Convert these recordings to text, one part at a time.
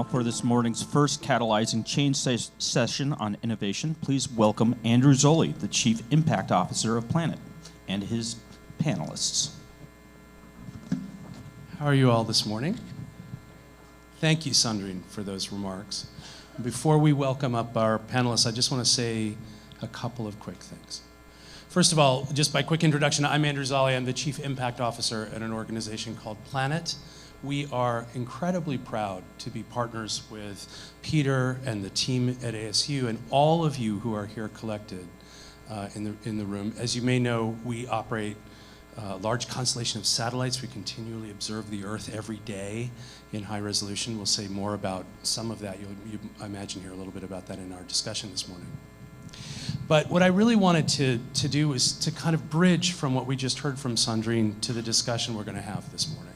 for this morning's first Catalyzing Change session on innovation, please welcome Andrew Zolli, the Chief Impact Officer of Planet, and his panelists. How are you all this morning? Thank you, Sandrine, for those remarks. Before we welcome up our panelists, I just want to say a couple of quick things. First of all, just by quick introduction, I'm Andrew Zolli. I'm the Chief Impact Officer at an organization called Planet. We are incredibly proud to be partners with Peter and the team at ASU and all of you who are here collected in the room. As you may know, we operate a large constellation of satellites. We continually observe the Earth every day in high resolution. We'll say more about some of that. I imagine hear a little bit about that in our discussion this morning. But what I really wanted to do is to kind of bridge from what we just heard from Sandrine to the discussion we're going to have this morning.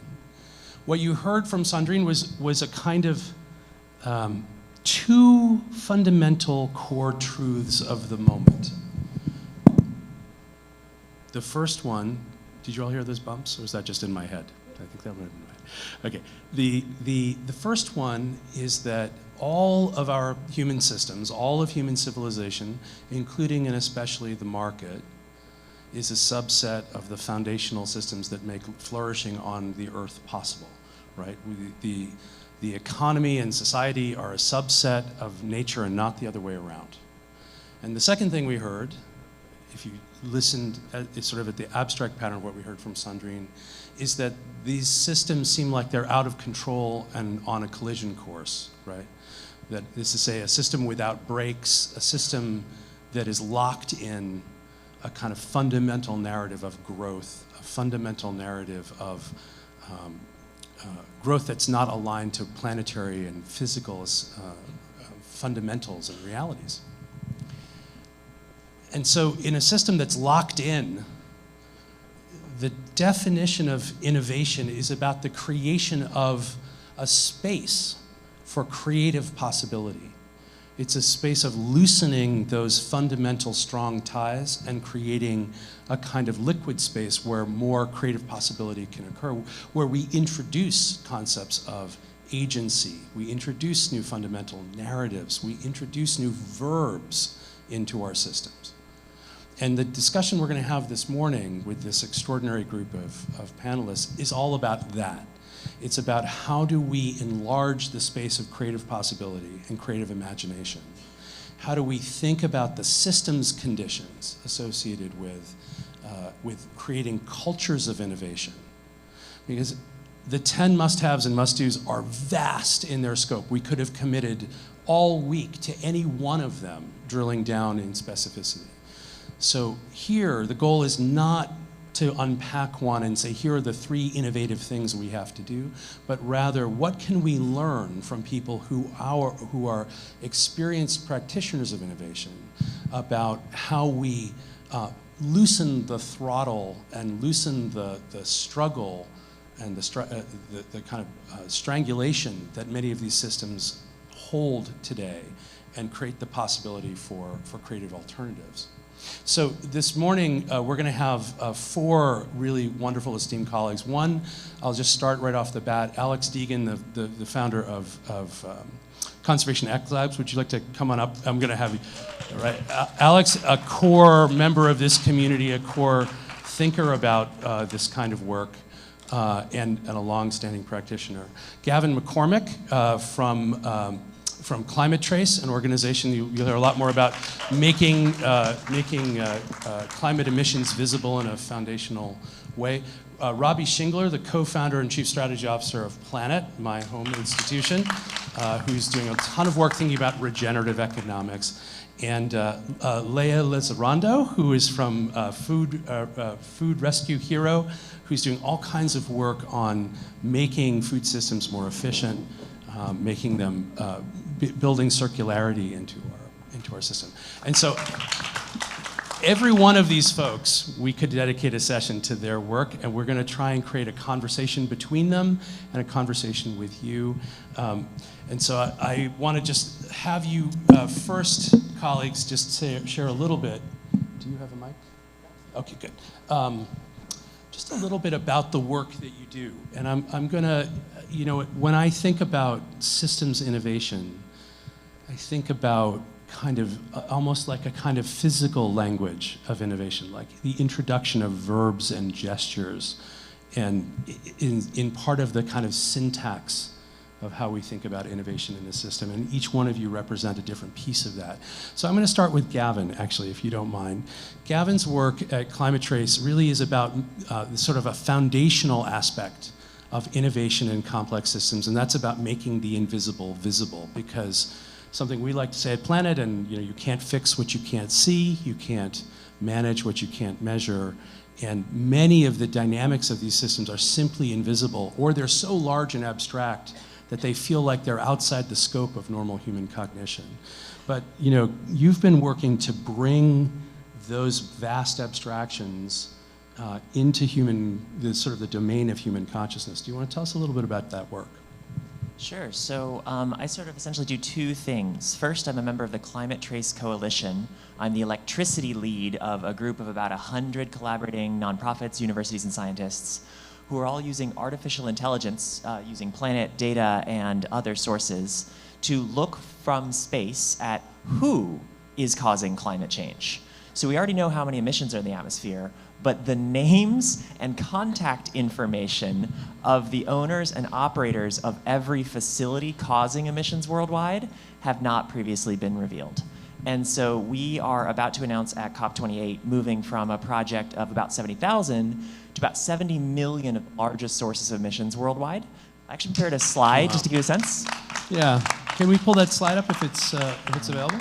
What you heard from Sandrine was a kind of two fundamental core truths of the moment. The first one, did you all hear those bumps, or was that just in my head? I think that would have been right. Okay. The first one is that all of our human systems, all of human civilization, including and especially the market, is a subset of the foundational systems that make flourishing on the Earth possible, right? The economy and society are a subset of nature and not the other way around. And the second thing we heard, if you listened sort of at the abstract pattern of what we heard from Sandrine, is that these systems seem like they're out of control and on a collision course, right? That is to say, a system without brakes, a system that is locked in a kind of fundamental narrative of growth, a fundamental narrative of growth that's not aligned to planetary and physical fundamentals and realities. And so in a system that's locked in, the definition of innovation is about the creation of a space for creative possibility. It's a space of loosening those fundamental strong ties and creating a kind of liquid space where more creative possibility can occur, where we introduce concepts of agency, we introduce new fundamental narratives, we introduce new verbs into our systems. And the discussion we're going to have this morning with this extraordinary group of panelists is all about that. It's about how do we enlarge the space of creative possibility and creative imagination? How do we think about the systems conditions associated with creating cultures of innovation? Because the 10 must-haves and must-dos are vast in their scope. We could have committed all week to any one of them, drilling down in specificity. So here, the goal is not to unpack one and say, here are the 3 innovative things we have to do, but rather, what can we learn from people who are experienced practitioners of innovation about how we loosen the throttle and loosen the struggle and the kind of strangulation that many of these systems hold today and create the possibility for creative alternatives. So this morning, we're going to have 4 really wonderful, esteemed colleagues. One, I'll just start right off the bat, Alex Deegan, the founder of Conservation X Labs. Would you like to come on up? I'm going to have you. Right. Alex, a core member of this community, a core thinker about this kind of work, and a long-standing practitioner. Gavin McCormick from Climate Trace, an organization you'll hear a lot more about making climate emissions visible in a foundational way. Robbie Shingler, the co-founder and chief strategy officer of Planet, my home institution, who's doing a ton of work thinking about regenerative economics. And Leah Lizarrando, who is from Food Rescue Hero, who's doing all kinds of work on making food systems more efficient, making them building circularity into our system. And so every one of these folks, we could dedicate a session to their work, and we're going to try and create a conversation between them and a conversation with you. And so I want to just have you first, colleagues, just share a little bit. Do you have a mic? Okay, good. Just a little bit about the work that you do. And I'm going to when I think about systems innovation, I think about kind of almost like a kind of physical language of innovation, like the introduction of verbs and gestures, and in part of the kind of syntax of how we think about innovation in the system. And each one of you represent a different piece of that. So I'm going to start with Gavin, actually, if you don't mind. Gavin's work at Climate Trace really is about sort of a foundational aspect of innovation in complex systems, and that's about making the invisible visible, because something we like to say at Planet, and you can't fix what you can't see, you can't manage what you can't measure, and many of the dynamics of these systems are simply invisible, or they're so large and abstract that they feel like they're outside the scope of normal human cognition. But you've been working to bring those vast abstractions into the domain of human consciousness. Do you want to tell us a little bit about that work? Sure. So I sort of essentially do two things. First, I'm a member of the Climate Trace Coalition. I'm the electricity lead of a group of about 100 collaborating nonprofits, universities, and scientists who are all using artificial intelligence, using planet data and other sources, to look from space at who is causing climate change. So we already know how many emissions are in the atmosphere, but the names and contact information of the owners and operators of every facility causing emissions worldwide have not previously been revealed. And so we are about to announce at COP28 moving from a project of about 70,000 to about 70 million of the largest sources of emissions worldwide. I actually prepared a slide just to give you a sense. Yeah. Can we pull that slide up if it's available?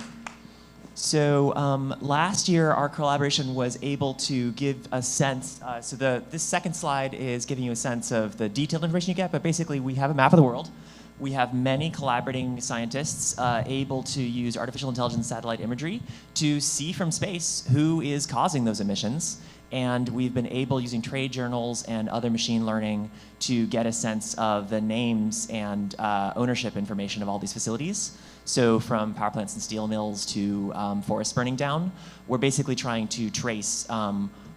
So last year, our collaboration was able to give a sense. This second slide is giving you a sense of the detailed information you get, but basically we have a map of the world. We have many collaborating scientists able to use artificial intelligence satellite imagery to see from space who is causing those emissions. And we've been able, using trade journals and other machine learning, to get a sense of the names and ownership information of all these facilities. So from power plants and steel mills to forests burning down, we're basically trying to trace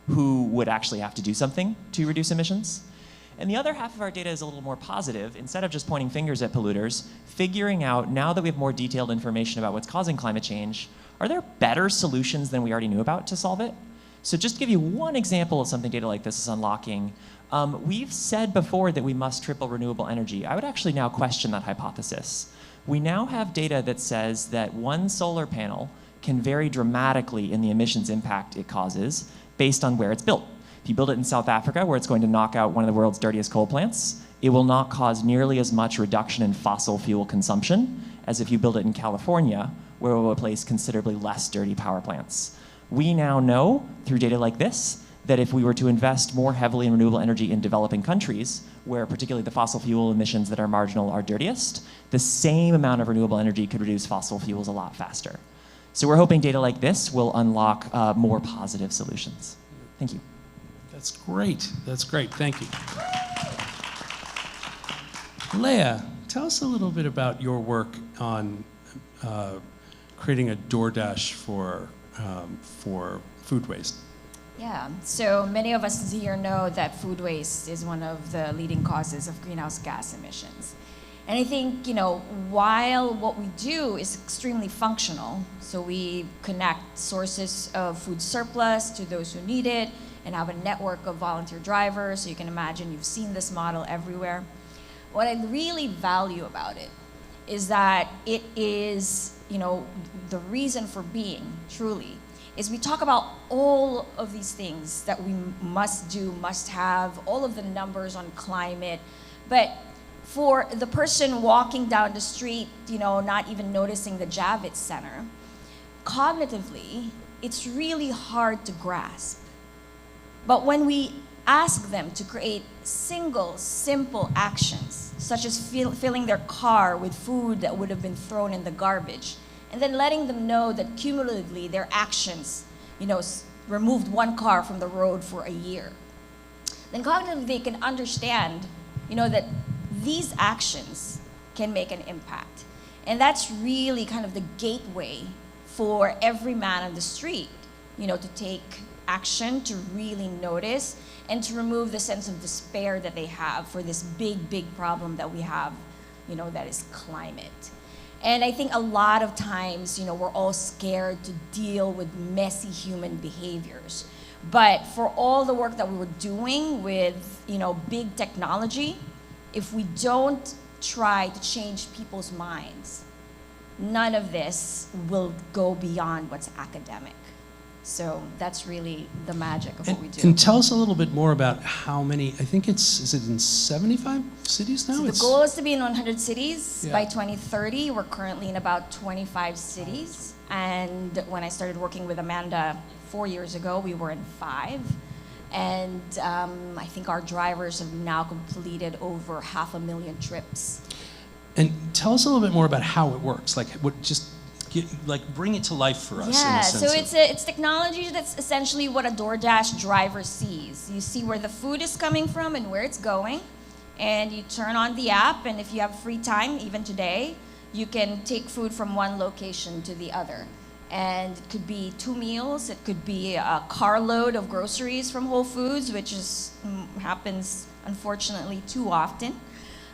who would actually have to do something to reduce emissions. And the other half of our data is a little more positive. Instead of just pointing fingers at polluters, figuring out, now that we have more detailed information about what's causing climate change, are there better solutions than we already knew about to solve it? So just to give you one example of something data like this is unlocking, we've said before that we must triple renewable energy. I would actually now question that hypothesis. We now have data that says that one solar panel can vary dramatically in the emissions impact it causes based on where it's built. If you build it in South Africa, where it's going to knock out one of the world's dirtiest coal plants, it will not cause nearly as much reduction in fossil fuel consumption as if you build it in California, where it will replace considerably less dirty power plants. We now know, through data like this, that if we were to invest more heavily in renewable energy in developing countries, where particularly the fossil fuel emissions that are marginal are dirtiest, the same amount of renewable energy could reduce fossil fuels a lot faster. So we're hoping data like this will unlock more positive solutions. Thank you. That's great. That's great. Thank you. Leah, tell us a little bit about your work on creating a DoorDash for food waste. Yeah, so many of us here know that food waste is one of the leading causes of greenhouse gas emissions. And I think, while what we do is extremely functional, so we connect sources of food surplus to those who need it and have a network of volunteer drivers, so you can imagine you've seen this model everywhere. What I really value about it is that it is, the reason for being, truly, is we talk about all of these things that we must do, must have, all of the numbers on climate, but for the person walking down the street, not even noticing the Javits Center, cognitively, it's really hard to grasp. But when we ask them to create single, simple actions, such as filling their car with food that would have been thrown in the garbage, and then letting them know that cumulatively their actions, removed one car from the road for a year, then cognitively they can understand, that these actions can make an impact. And that's really kind of the gateway for every man on the street, to take action, to really notice, and to remove the sense of despair that they have for this big, big problem that we have, that is climate. And I think a lot of times, we're all scared to deal with messy human behaviors. But for all the work that we were doing with, big technology, if we don't try to change people's minds, none of this will go beyond what's academic. So that's really the magic of what we do. And tell us a little bit more about how many, I think is it in 75 cities now? So the goal is to be in 100 cities by 2030. We're currently in about 25 cities. And when I started working with Amanda 4 years ago, we were in 5. And I think our drivers have now completed over 500,000 trips. And tell us a little bit more about how it works. Bring it to life for us. Yeah, in a sense so it's technology that's essentially what a DoorDash driver sees. You see where the food is coming from and where it's going, and you turn on the app, and if you have free time, even today, you can take food from one location to the other. And it could be 2 meals, it could be a carload of groceries from Whole Foods, which happens unfortunately too often.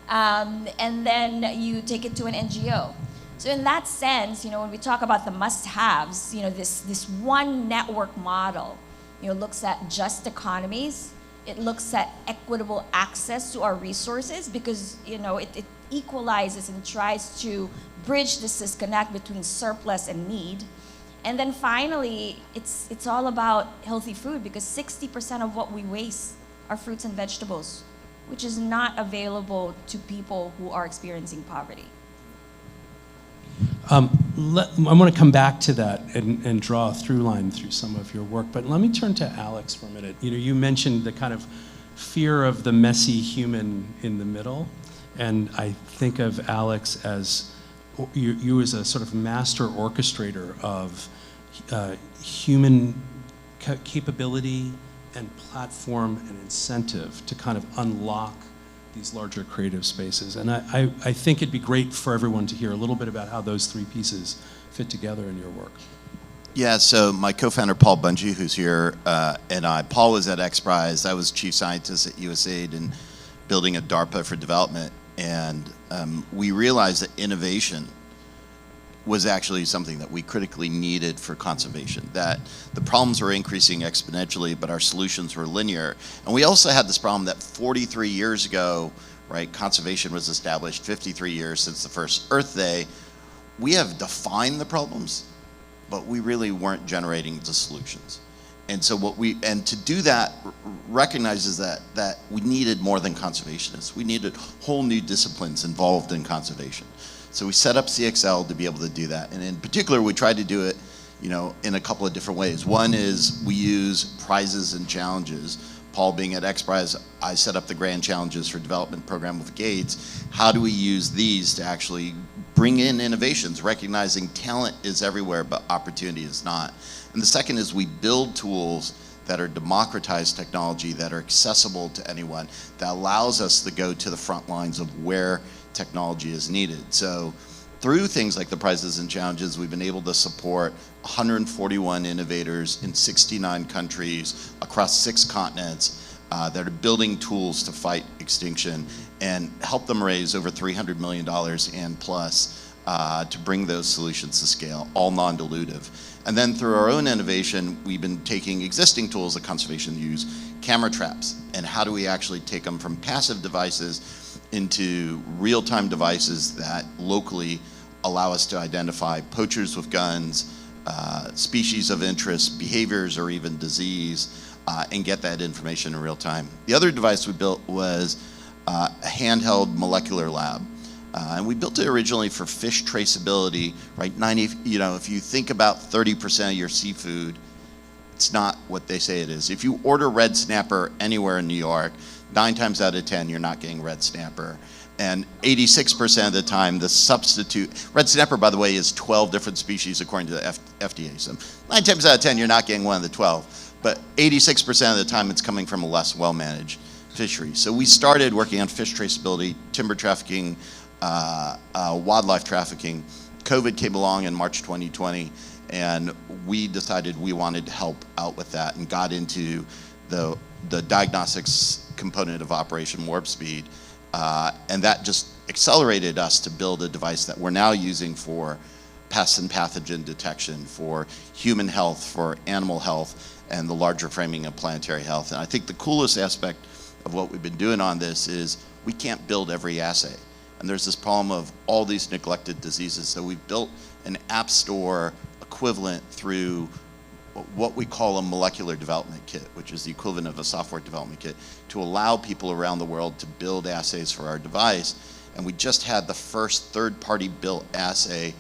And then you take it to an NGO. So in that sense, when we talk about the must-haves, this one network model, looks at just economies. It looks at equitable access to our resources because, it equalizes and tries to bridge this disconnect between surplus and need. And then finally, it's all about healthy food because 60% of what we waste are fruits and vegetables, which is not available to people who are experiencing poverty. I'm going to come back to that and draw a through line through some of your work, but let me turn to Alex for a minute. You mentioned the kind of fear of the messy human in the middle, and I think of Alex as you as a sort of master orchestrator of human capability and platform and incentive to kind of unlock these larger creative spaces. And I think it'd be great for everyone to hear a little bit about how those 3 pieces fit together in your work. Yeah, so my co-founder, Paul Bungie, who's here, and Paul was at XPRIZE. I was chief scientist at USAID and building a DARPA for development. And we realized that innovation was actually something that we critically needed for conservation, that the problems were increasing exponentially, but our solutions were linear. And we also had this problem that 43 years ago, right, conservation was established, 53 years since the first Earth Day. We have defined the problems, but we really weren't generating the solutions. And so to do that recognizes that we needed more than conservationists. We needed whole new disciplines involved in conservation. So we set up CXL to be able to do that. And in particular, we tried to do it, in a couple of different ways. One is we use prizes and challenges. Paul being at XPRIZE, I set up the Grand Challenges for Development program with Gates. How do we use these to actually bring in innovations, recognizing talent is everywhere, but opportunity is not? And the second is we build tools that are democratized technology, that are accessible to anyone, that allows us to go to the front lines of where technology is needed. So through things like the prizes and challenges, we've been able to support 141 innovators in 69 countries across 6 continents that are building tools to fight extinction and help them raise over $300 million and plus to bring those solutions to scale, all non-dilutive. And then through our own innovation, we've been taking existing tools that conservation use, camera traps, and how do we actually take them from passive devices into real-time devices that locally allow us to identify poachers with guns, species of interest, behaviors, or even disease, and get that information in real time. The other device we built was a handheld molecular lab. And we built it originally for fish traceability, right? If you think about 30% of your seafood, it's not what they say it is. If you order red snapper anywhere in New York, 9 times out of 10, you're not getting red snapper. And 86% of the time, the substitute, red snapper, by the way, is 12 different species according to the FDA. So 9 times out of 10, you're not getting one of the 12. But 86% of the time, it's coming from a less well-managed fishery. So we started working on fish traceability, timber trafficking, wildlife trafficking. COVID came along in March 2020, and we decided we wanted to help out with that and got into the diagnostics component of Operation Warp Speed, and that just accelerated us to build a device that we're now using for pest and pathogen detection, for human health, for animal health, and the larger framing of planetary health. And I think the coolest aspect of what we've been doing on this is we can't build every assay. And there's this problem of all these neglected diseases. So we've built an app store equivalent through what we call a molecular development kit, which is the equivalent of a software development kit, to allow people around the world to build assays for our device. And we just had the first third-party built assay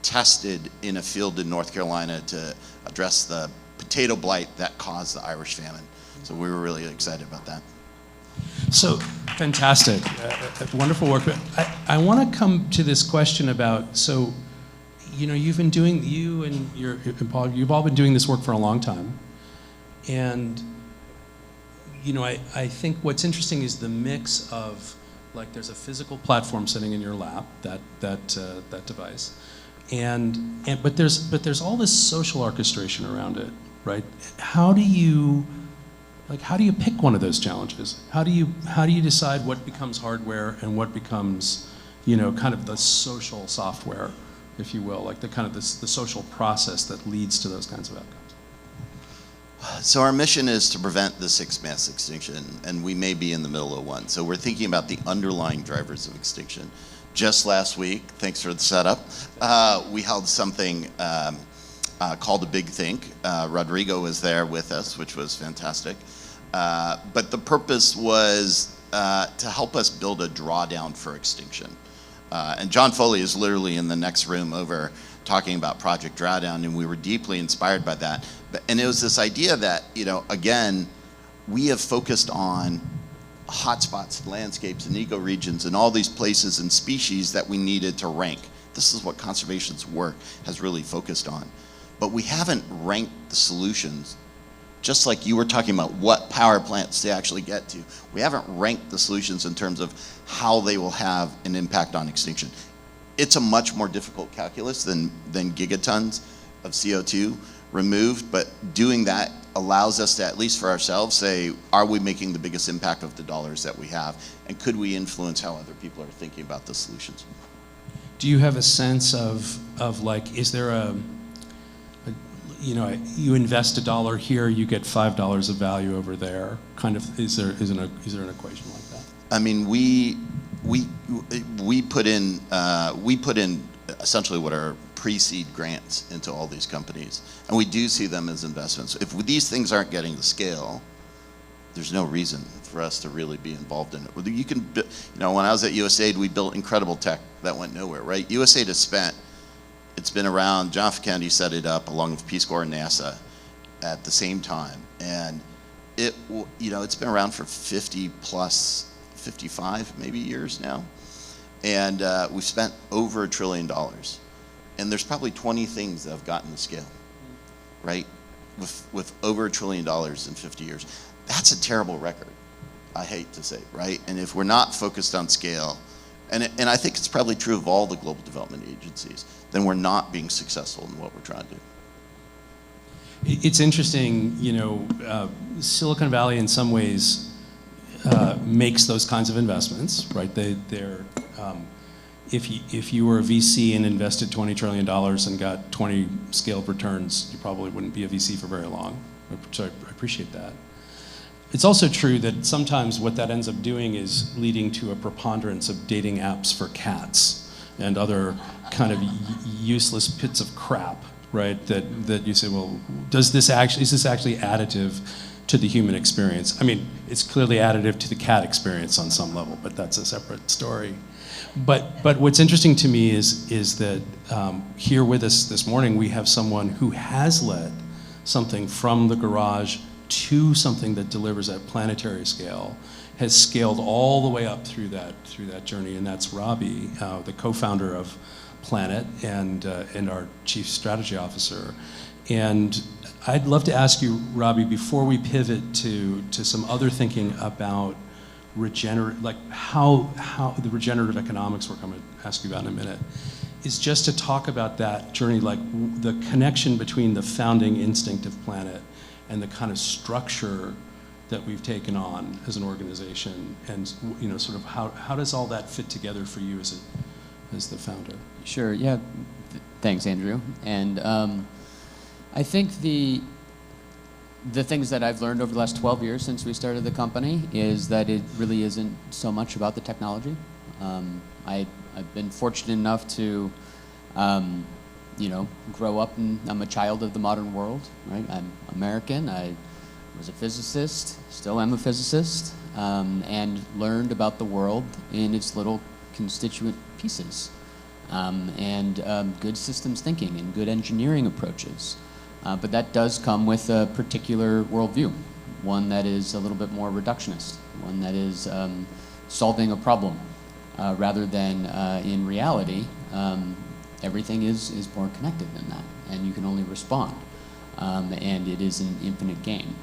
tested in a field in North Carolina to address the potato blight that caused the Irish famine. So we were really excited about that. So fantastic, wonderful work. But I want to come to this question about, so, you know, you've been doing, you and Paul, you've all been doing this work for a long time. And, you know, I think what's interesting is the mix of, like, there's a physical platform sitting in your lap, that device. But there's all this social orchestration around it, right? How do you pick one of those challenges? How do you decide what becomes hardware and what becomes, you know, kind of the social software, if you will, like the kind of the social process that leads to those kinds of outcomes? So our mission is to prevent the sixth mass extinction, and we may be in the middle of one. So we're thinking about the underlying drivers of extinction. Just last week, thanks for the setup, we held something called a Big Think. Rodrigo was there with us, which was fantastic. But the purpose was to help us build a drawdown for extinction. And John Foley is literally in the next room over talking about Project Drawdown, and we were deeply inspired by that. And it was this idea that, you know, again, we have focused on hotspots, landscapes, and ecoregions, and all these places and species that we needed to rank. This is what conservation's work has really focused on. But we haven't ranked the solutions, just like you were talking about what power plants to actually get to. We haven't ranked the solutions in terms of how they will have an impact on extinction. It's a much more difficult calculus than gigatons of CO2 removed, but doing that allows us to, at least for ourselves, say, are we making the biggest impact of the dollars that we have? And could we influence how other people are thinking about the solutions? Do you have a sense of like, is there you know, you invest $1 here, you get $5 of value over there? Kind of, is there an equation like that? I mean, we put in essentially what are pre-seed grants into all these companies, and we do see them as investments. If these things aren't getting the scale, there's no reason for us to really be involved in it. You can, you know, when I was at USAID, we built incredible tech that went nowhere, right? USAID has spent, it's been around, John F. Kennedy set it up along with Peace Corps and NASA at the same time, and it, you know, it's been around for 50 plus, 55 maybe years now, and we've spent over $1 trillion. And there's probably 20 things that have gotten the scale, right? With over $1 trillion in 50 years. That's a terrible record, I hate to say, right? And if we're not focused on scale, and I think it's probably true of all the global development agencies, then we're not being successful in what we're trying to do. It's interesting, you know, Silicon Valley in some ways makes those kinds of investments, right? They're if you were a VC and invested $20 trillion and got 20 scaled returns, you probably wouldn't be a VC for very long. So I appreciate that. It's also true that sometimes what that ends up doing is leading to a preponderance of dating apps for cats and other kind of useless pits of crap, right? That you say, well, is this actually additive to the human experience? I mean, it's clearly additive to the cat experience on some level, but that's a separate story. But what's interesting to me is that here with us this morning, we have someone who has led something from the garage to something that delivers at planetary scale, has scaled all the way up through that journey, and that's Robbie, the co-founder of Planet and our chief strategy officer. And I'd love to ask you, Robbie, before we pivot to some other thinking about how the regenerative economics work I'm going to ask you about in a minute, is just to talk about that journey, like the connection between the founding instinct of Planet and the kind of structure that we've taken on as an organization, and sort of how does all that fit together for you as the founder? Sure. Yeah. Thanks, Andrew. And I think the things that I've learned over the last 12 years since we started the company is that it really isn't so much about the technology. I've been fortunate enough to, grow up, and I'm a child of the modern world, right? I'm American. I was a physicist, still am a physicist, and learned about the world in its little constituent pieces, and good systems thinking and good engineering approaches. But that does come with a particular worldview, one that is a little bit more reductionist, one that is solving a problem rather than in reality. Everything is more connected than that, and you can only respond, and it is an infinite game.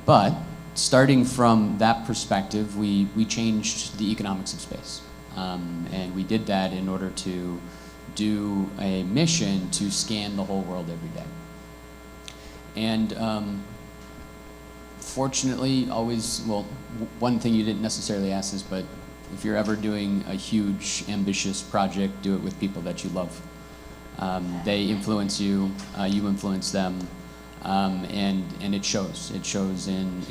But starting from that perspective, we changed the economics of space, and we did that in order to do a mission to scan the whole world every day. And fortunately, one thing you didn't necessarily ask is, but if you're ever doing a huge, ambitious project, do it with people that you love. They influence you, you influence them, and it shows. It shows in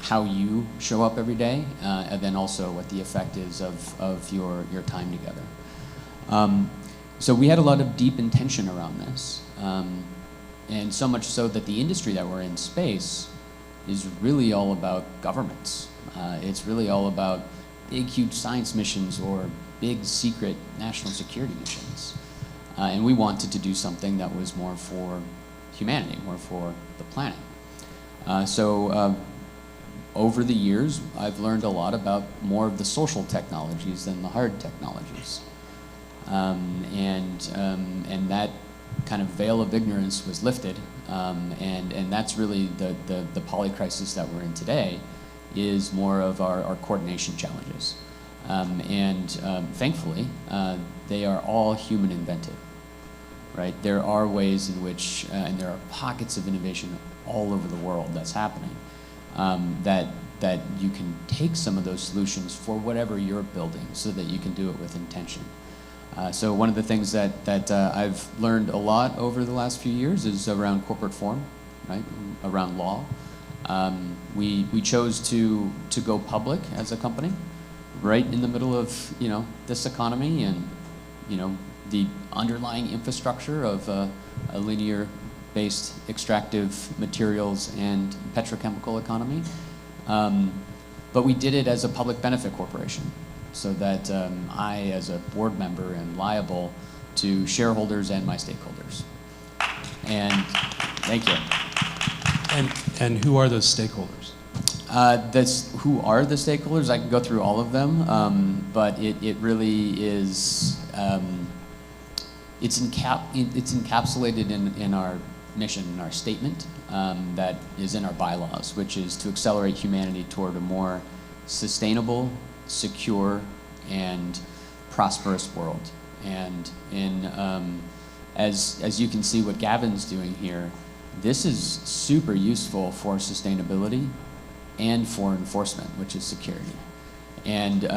how you show up every day, and then also what the effect is of your time together. So we had a lot of deep intention around this, and so much so that the industry that we're in, space, is really all about governments. It's really all about big, huge science missions or big, secret national security missions. And we wanted to do something that was more for humanity, more for the planet. So over the years, I've learned a lot about more of the social technologies than the hard technologies. And that kind of veil of ignorance was lifted, and that's really the polycrisis that we're in today, is more of our coordination challenges. Thankfully, they are all human invented, right? There are ways in which, and there are pockets of innovation all over the world that's happening, that you can take some of those solutions for whatever you're building so that you can do it with intention. So one of the things that I've learned a lot over the last few years is around corporate form, right? Around law. We chose to go public as a company, right in the middle of this economy and the underlying infrastructure of a linear-based extractive materials and petrochemical economy. But we did it as a public benefit corporation, so that I, as a board member, am liable to shareholders and my stakeholders. And thank you. And who are those stakeholders? Who are the stakeholders? I can go through all of them, but it really is, it's encapsulated in our mission, in our statement, that is in our bylaws, which is to accelerate humanity toward a more sustainable, secure, and prosperous world. And as you can see what Gavin's doing here, this is super useful for sustainability and for enforcement, which is security. And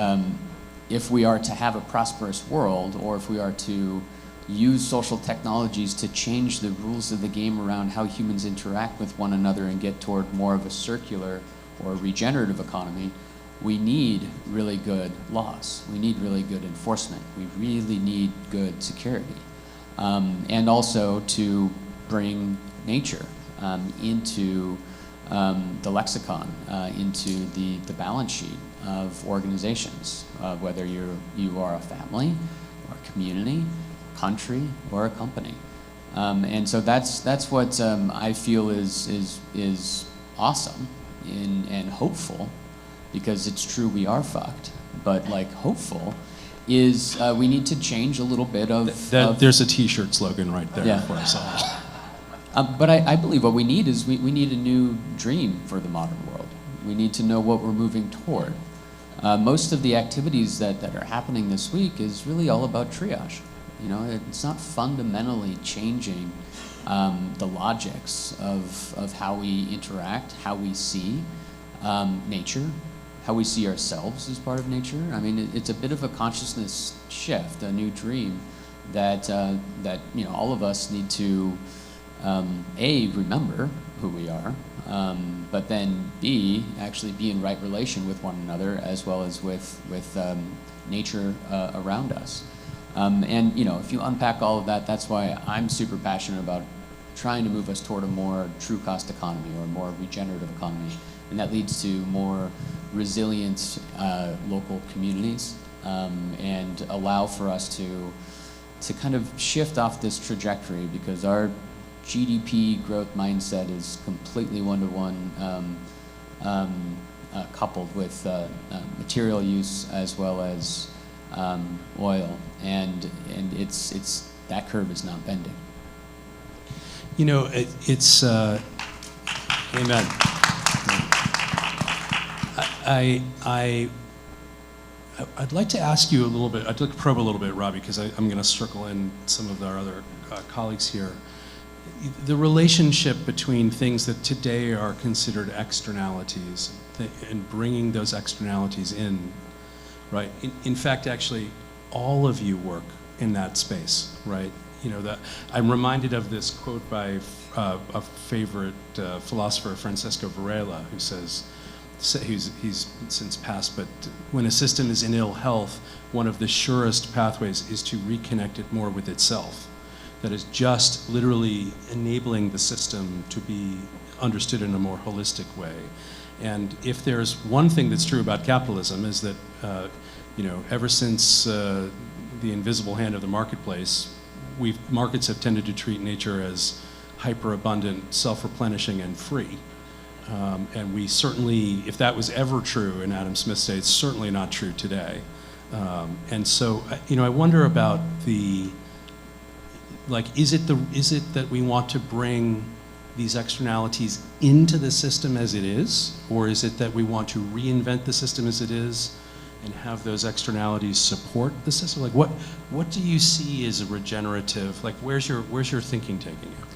if we are to have a prosperous world, or if we are to use social technologies to change the rules of the game around how humans interact with one another and get toward more of a circular or regenerative economy, we need really good laws. We need really good enforcement. We really need good security. And also to bring nature into the lexicon, into the balance sheet of organizations, whether you are a family, or a community, country, or a company. And so that's what I feel is awesome and hopeful, because it's true we are fucked, but hopeful is we need to change a little bit of... There's a t-shirt slogan right there for us all. But I believe what we need is we need a new dream for the modern world. We need to know what we're moving toward. Most of the activities that are happening this week is really all about triage. You know, it's not fundamentally changing the logics of how we interact, how we see nature, how we see ourselves as part of nature. I mean, it's a bit of a consciousness shift, a new dream that you know, all of us need to A, remember who we are, but then B, actually be in right relation with one another as well as with nature around us. And you know, if you unpack all of that, that's why I'm super passionate about trying to move us toward a more true cost economy or a more regenerative economy. And that leads to more resilient local communities and allow for us to kind of shift off this trajectory, because our GDP growth mindset is completely one-to-one coupled with material use as well as oil, and it's that curve is not bending. You know, it's amen. I'd like to ask you a little bit. I'd like to probe a little bit, Robbie, because I'm going to circle in some of our other colleagues here. The relationship between things that today are considered externalities and bringing those externalities in, right? In fact, actually, all of you work in that space, right? You know, that I'm reminded of this quote by a favorite philosopher, Francisco Varela, who says, he's since passed, but when a system is in ill health, one of the surest pathways is to reconnect it more with itself. That is just literally enabling the system to be understood in a more holistic way. And if there's one thing that's true about capitalism is that, you know, ever since the invisible hand of the marketplace, markets have tended to treat nature as hyper-abundant, self-replenishing, and free. And we certainly, if that was ever true in Adam Smith's day, it's certainly not true today. And so, you know, I wonder about is it that we want to bring these externalities into the system as it is, or is it that we want to reinvent the system as it is and have those externalities support the system? Like, what do you see as a regenerative? Like, where's your thinking taking you?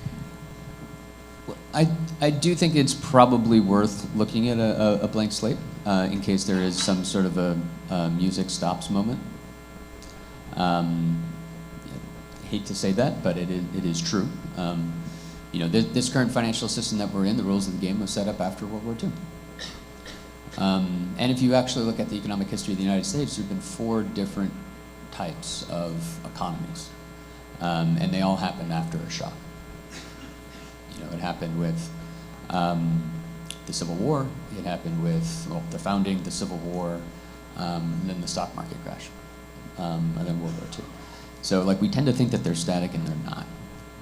I do think it's probably worth looking at a blank slate in case there is some sort of a music stops moment. Hate to say that, but it is true. You know, this current financial system that we're in, the rules of the game was set up after World War II. And if you actually look at the economic history of the United States, there have been 4 different types of economies, and they all happened after a shock. You know, it happened with the Civil War, it happened with, well, the founding, the Civil War, and then the stock market crash, and then World War II. So, like, we tend to think that they're static and they're not,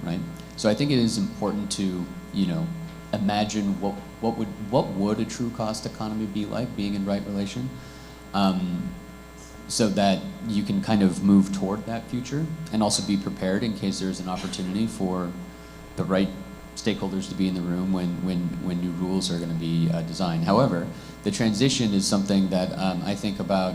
right? So I think it is important to, you know, imagine what would a true cost economy be like, being in right relation, so that you can kind of move toward that future and also be prepared in case there's an opportunity for the right stakeholders to be in the room when new rules are going to be designed. However, the transition is something that I think about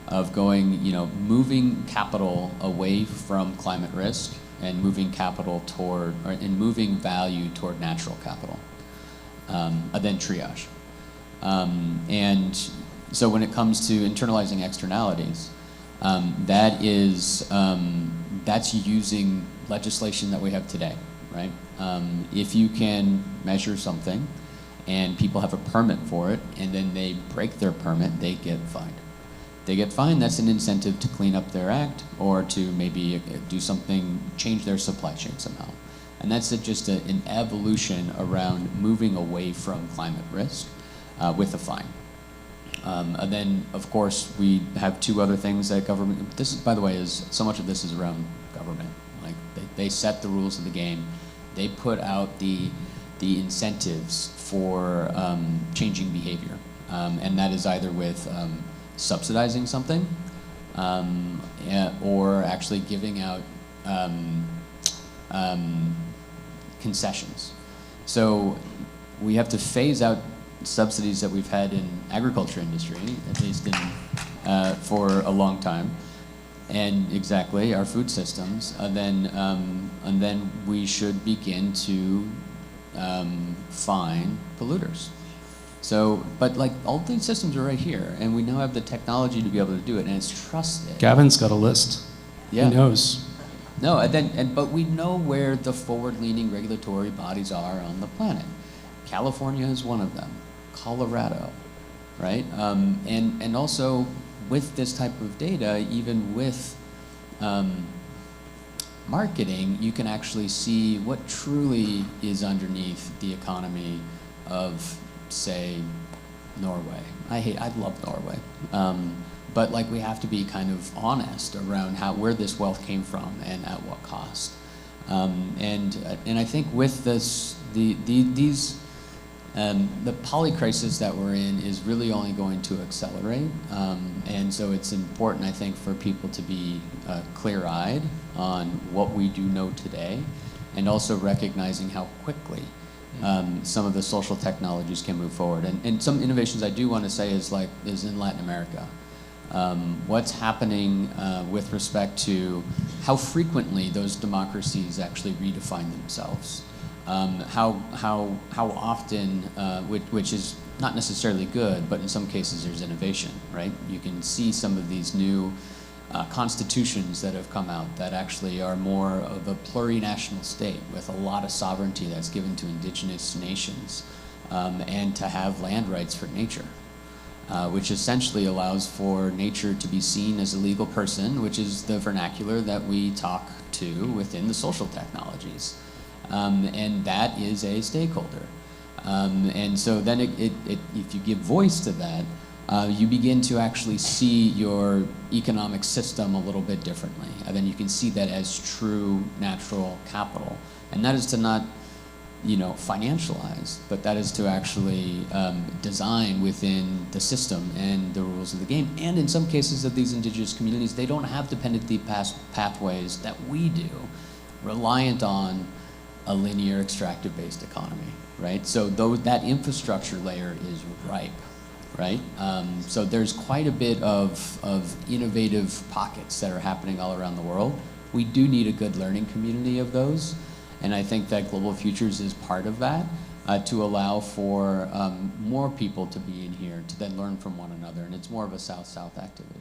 of going, you know, moving capital away from climate risk and moving capital toward, and moving value toward natural capital, and then triage. And so when it comes to internalizing externalities, that's using legislation that we have today, right? If you can measure something and people have a permit for it and then they break their permit, they get fined. They get fined, that's an incentive to clean up their act or to maybe do something, change their supply chain somehow. And that's just an evolution around moving away from climate risk with a fine. And then, of course, we have 2 other things that government, this is, by the way, so much of this is around government. Like, they set the rules of the game. They put out the incentives for changing behavior. And that is either with subsidizing something, or actually giving out concessions. So we have to phase out subsidies that we've had in agriculture industry, at least for a long time. and exactly our food systems, and then we should begin to fine polluters. So, but like all these systems are right here, and we now have the technology to be able to do it, and it's trusted. Gavin's got a list. Yeah. He knows. No, but we know where the forward-leaning regulatory bodies are on the planet. California is one of them. Colorado, right? And also with this type of data, even with marketing, you can actually see what truly is underneath the economy of, say, Norway. I love Norway. But like we have to be kind of honest around where this wealth came from and at what cost. And I think with this, the poly crisis that we're in is really only going to accelerate. And so it's important, I think, for people to be clear-eyed on what we do know today, and also recognizing how quickly some of the social technologies can move forward. And some innovations I do want to say is in Latin America. What's happening with respect to how frequently those democracies actually redefine themselves. How often, which is not necessarily good, but in some cases there's innovation, right? You can see some of these new constitutions that have come out that actually are more of a plurinational state with a lot of sovereignty that's given to indigenous nations, and to have land rights for nature. Which essentially allows for nature to be seen as a legal person, which is the vernacular that we talk to within the social technologies. And that is a stakeholder. And so then if you give voice to that, you begin to actually see your economic system a little bit differently. And then you can see that as true natural capital. And that is to not financialize, but that is to actually design within the system and the rules of the game. And in some cases of these indigenous communities, they don't have dependency pathways that we do, reliant on a linear extractive-based economy, right? So that infrastructure layer is ripe, right? So there's quite a bit of innovative pockets that are happening all around the world. We do need a good learning community of those. And I think that Global Futures is part of that, to allow for more people to be in here to then learn from one another. And it's more of a South-South activity.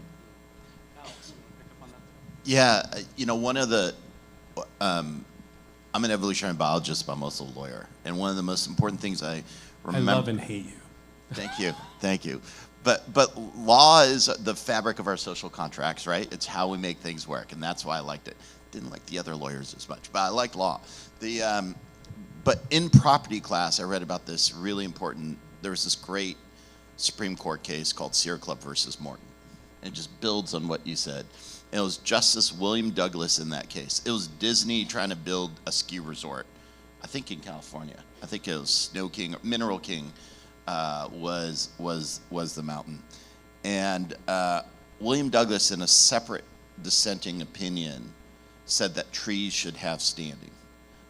Yeah, one of the, I'm an evolutionary biologist, but I'm also a lawyer. And one of the most important things I remember. I love and hate you. Thank you. But law is the fabric of our social contracts, right? It's how we make things work, and that's why I liked it. Didn't like the other lawyers as much, but I liked law. But in property class, I read about this really important. There was this great Supreme Court case called Sierra Club versus Morton. And it just builds on what you said. And it was Justice William Douglas in that case. It was Disney trying to build a ski resort, I think in California. I think it was Snow King, or Mineral King was the mountain. And William Douglas, in a separate dissenting opinion, said that trees should have standing,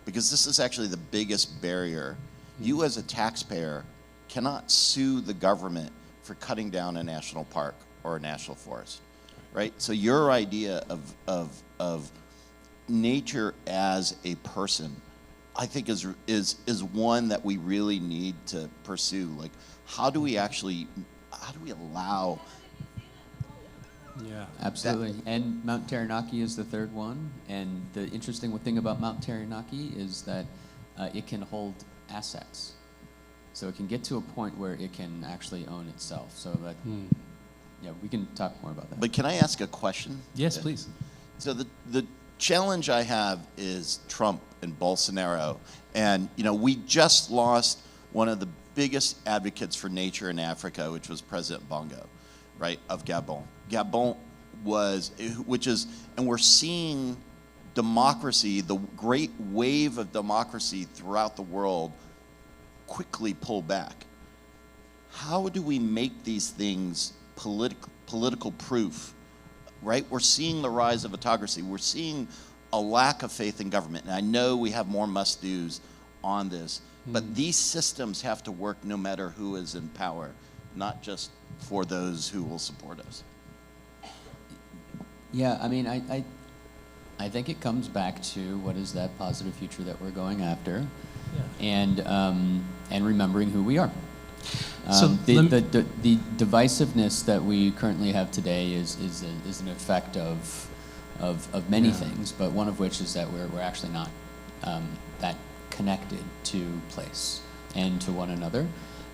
because this is actually the biggest barrier. You as a taxpayer cannot sue the government for cutting down a national park or a national forest, right? So your idea of nature as a person, I think is one that we really need to pursue. Like, how do we allow? Yeah, absolutely. And Mount Taranaki is the third one. And the interesting thing about Mount Taranaki is that it can hold assets. So it can get to a point where it can actually own itself. So that, yeah, we can talk more about that. But can I ask a question? Yes, please. So the challenge I have is Trump and Bolsonaro. And, we just lost one of the biggest advocates for nature in Africa, which was President Bongo, right, of Gabon. Gabon and we're seeing democracy, the great wave of democracy throughout the world, quickly pull back. How do we make these things political proof, right? We're seeing the rise of autocracy. We're seeing a lack of faith in government. And I know we have more must-dos on this, but these systems have to work no matter who is in power, not just for those who will support us. Yeah, I mean, I think it comes back to what is that positive future that we're going after, and remembering who we are. So The divisiveness that we currently have today is an effect of many things, but one of which is that we're actually not that connected to place and to one another.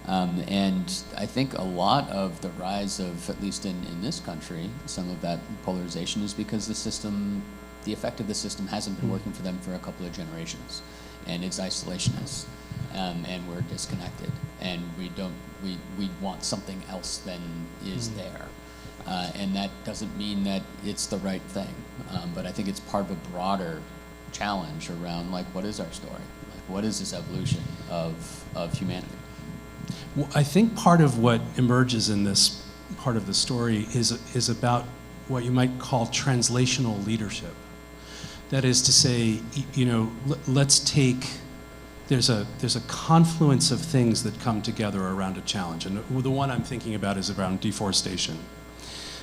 And I think a lot of the rise of, at least in this country, some of that polarization is because the effect of the system hasn't been working for them for a couple of generations, and it's isolationist, and we're disconnected, and we want something else than is there. And that doesn't mean that it's the right thing, but I think it's part of a broader challenge around, like, what is our story? Like, what is this evolution of humanity? Well, I think part of what emerges in this part of the story is about what you might call translational leadership. That is to say, let's take, there's a confluence of things that come together around a challenge, and the one I'm thinking about is around deforestation.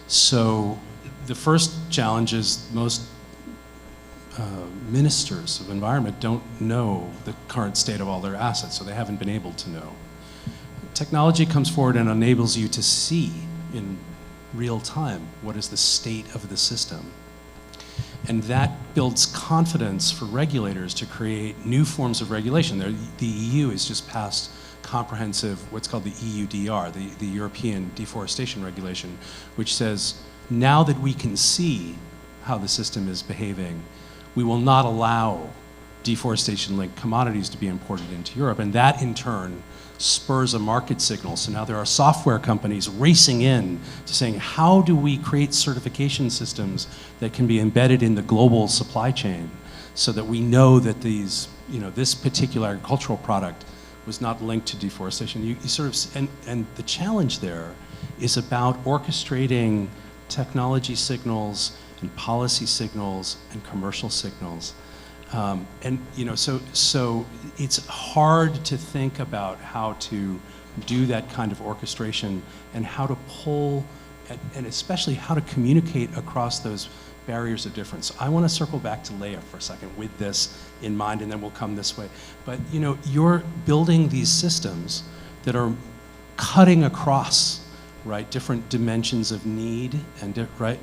So the first challenge is most ministers of environment don't know the current state of all their assets, so they haven't been able to know. Technology comes forward and enables you to see in real time what is the state of the system. And that builds confidence for regulators to create new forms of regulation. The EU has just passed comprehensive, what's called the EUDR, the European Deforestation Regulation, which says, now that we can see how the system is behaving, we will not allow deforestation-linked commodities to be imported into Europe. And that, in turn, spurs a market signal. So now there are software companies racing in to saying, how do we create certification systems that can be embedded in the global supply chain so that we know that these, this particular agricultural product was not linked to deforestation. You sort of, and the challenge there is about orchestrating technology signals and policy signals and commercial signals. So it's hard to think about how to do that kind of orchestration and how to pull, and especially how to communicate across those barriers of difference. I want to circle back to Leah for a second with this in mind, and then we'll come this way. But you're building these systems that are cutting across, right, different dimensions of need, and right.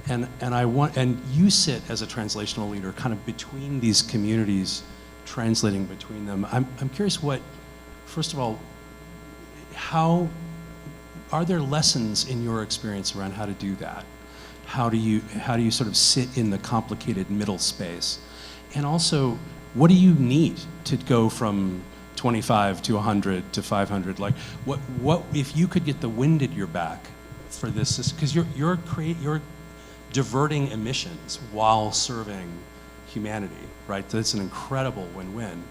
And you sit as a translational leader kind of between these communities, translating between them. I'm curious first of all, how are there lessons in your experience around how to do that? How do you sort of sit in the complicated middle space? And also, what do you need to go from 25 to 100 to 500? Like, what if you could get the wind at your back for this? Because you're diverting emissions while serving humanity, right? That's an incredible win-win.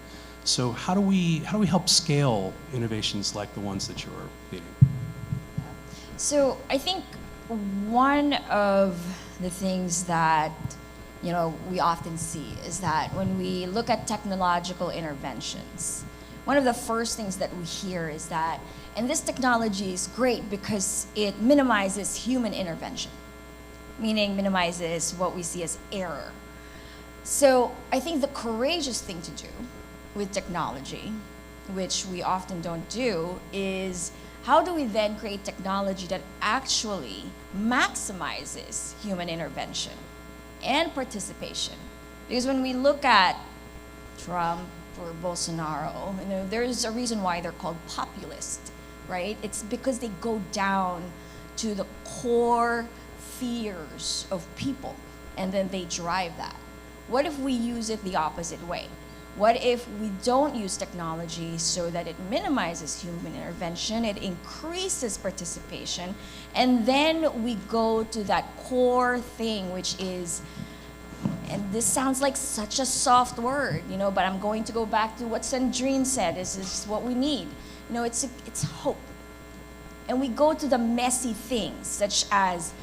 So how do we help scale innovations like the ones that you're leading? So I think one of the things that we often see is that when we look at technological interventions, one of the first things that we hear is that, and this technology is great because it minimizes human intervention, meaning minimizes what we see as error. So I think the courageous thing to do with technology, which we often don't do, is how do we then create technology that actually maximizes human intervention and participation? Because when we look at Trump or Bolsonaro, there's a reason why they're called populist, right? It's because they go down to the core fears of people, and then they drive that. What if we use it the opposite way? What if we don't use technology so that it minimizes human intervention, it increases participation, and then we go to that core thing, which is, and this sounds like such a soft word, but I'm going to go back to what Sandrine said, this is what we need. It's hope. And we go to the messy things, such as,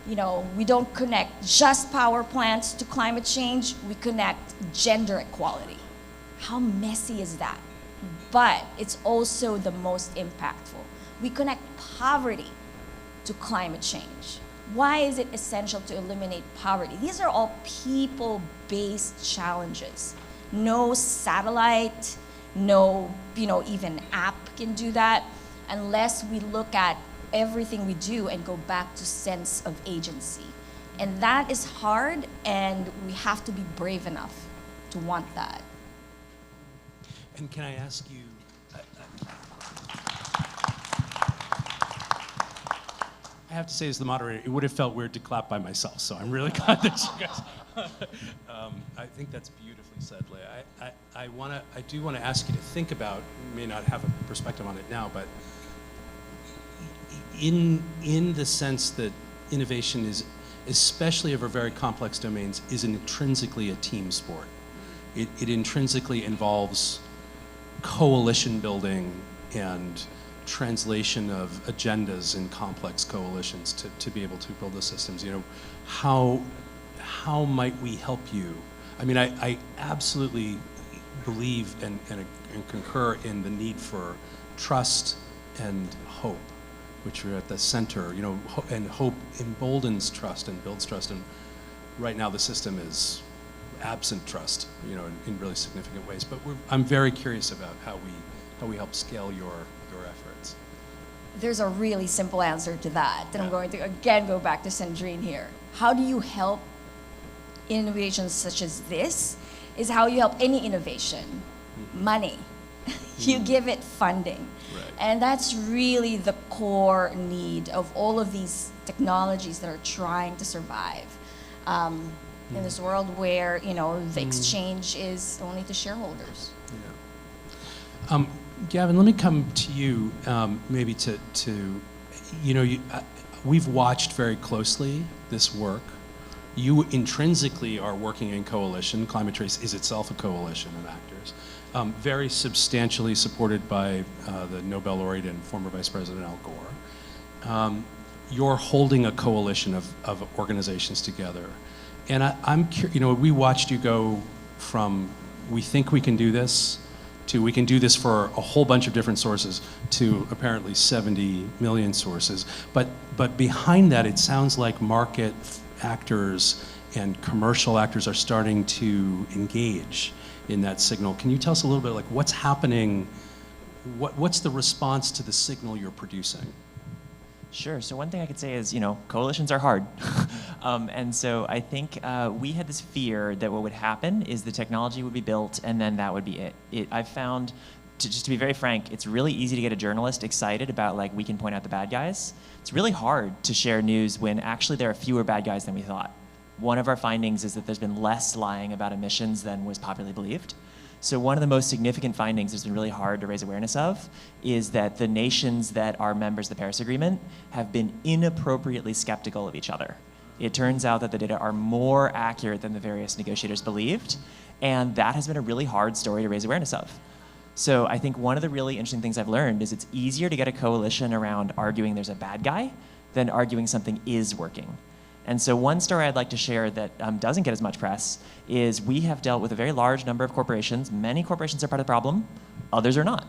we don't connect just power plants to climate change, we connect gender equality. How messy is that? But it's also the most impactful. We connect poverty to climate change. Why is it essential to eliminate poverty? These are all people-based challenges. No satellite, no even app can do that unless we look at everything we do and go back to sense of agency. And that is hard, and we have to be brave enough to want that. And can I ask you, I have to say, as the moderator, it would have felt weird to clap by myself, so I'm really glad that you guys. I think that's beautifully said, Leah. I do want to ask you to think about. You may not have a perspective on it now, but in the sense that innovation is, especially over very complex domains, is intrinsically a team sport. It intrinsically involves coalition building and translation of agendas in complex coalitions to be able to build the systems. How might we help you? I mean, I absolutely believe and concur in the need for trust and hope, which are at the center, and hope emboldens trust and builds trust. And right now the system is absent trust, in really significant ways. But I'm very curious about how we help scale your efforts. There's a really simple answer to that. And I'm going to again go back to Sandrine here. How do you help innovations such as this? Is how you help any innovation. Money. You give it funding. Right. And that's really the core need of all of these technologies that are trying to survive in this world where the exchange is only to shareholders. Yeah. Gavin, let me come to you, maybe we've watched very closely this work. You intrinsically are working in coalition. Climate Trace is itself a coalition of actors, very substantially supported by the Nobel laureate and former Vice President Al Gore. You're holding a coalition of organizations together. And I'm curious, we watched you go from we think we can do this to we can do this for a whole bunch of different sources to apparently 70 million sources. But behind that, it sounds like market actors and commercial actors are starting to engage in that signal. Can you tell us a little bit, like, what's happening? What's the response to the signal you're producing? Sure. So one thing I could say is, coalitions are hard. And so I think we had this fear that what would happen is the technology would be built and then that would be it. I've found, just to be very frank, it's really easy to get a journalist excited about, like, we can point out the bad guys. It's really hard to share news when actually there are fewer bad guys than we thought. One of our findings is that there's been less lying about emissions than was popularly believed. So one of the most significant findings that's been really hard to raise awareness of is that the nations that are members of the Paris Agreement have been inappropriately skeptical of each other. It turns out that the data are more accurate than the various negotiators believed, and that has been a really hard story to raise awareness of. So I think one of the really interesting things I've learned is it's easier to get a coalition around arguing there's a bad guy than arguing something is working. And so one story I'd like to share that doesn't get as much press is we have dealt with a very large number of corporations. Many corporations are part of the problem, others are not.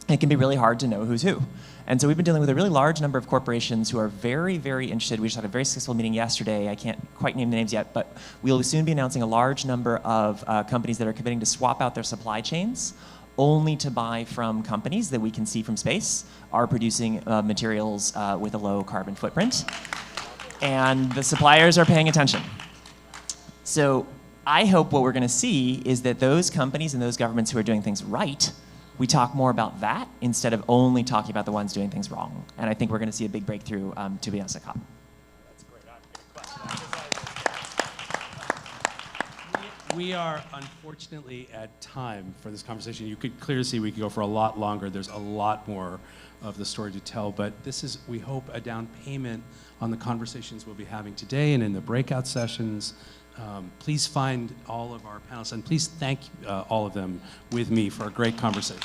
It can be really hard to know who's who. And so we've been dealing with a really large number of corporations who are very, very interested. We just had a very successful meeting yesterday. I can't quite name the names yet, but we'll soon be announcing a large number of companies that are committing to swap out their supply chains only to buy from companies that we can see from space are producing materials with a low carbon footprint. And the suppliers are paying attention. So I hope what we're going to see is that those companies and those governments who are doing things right, we talk more about that instead of only talking about the ones doing things wrong. And I think we're going to see a big breakthrough to be honest at COP. We are unfortunately at time for this conversation. You could clearly see we could go for a lot longer. There's a lot more of the story to tell, but this is, we hope, a down payment on the conversations we'll be having today and in the breakout sessions. Please find all of our panelists, and please thank all of them with me for a great conversation.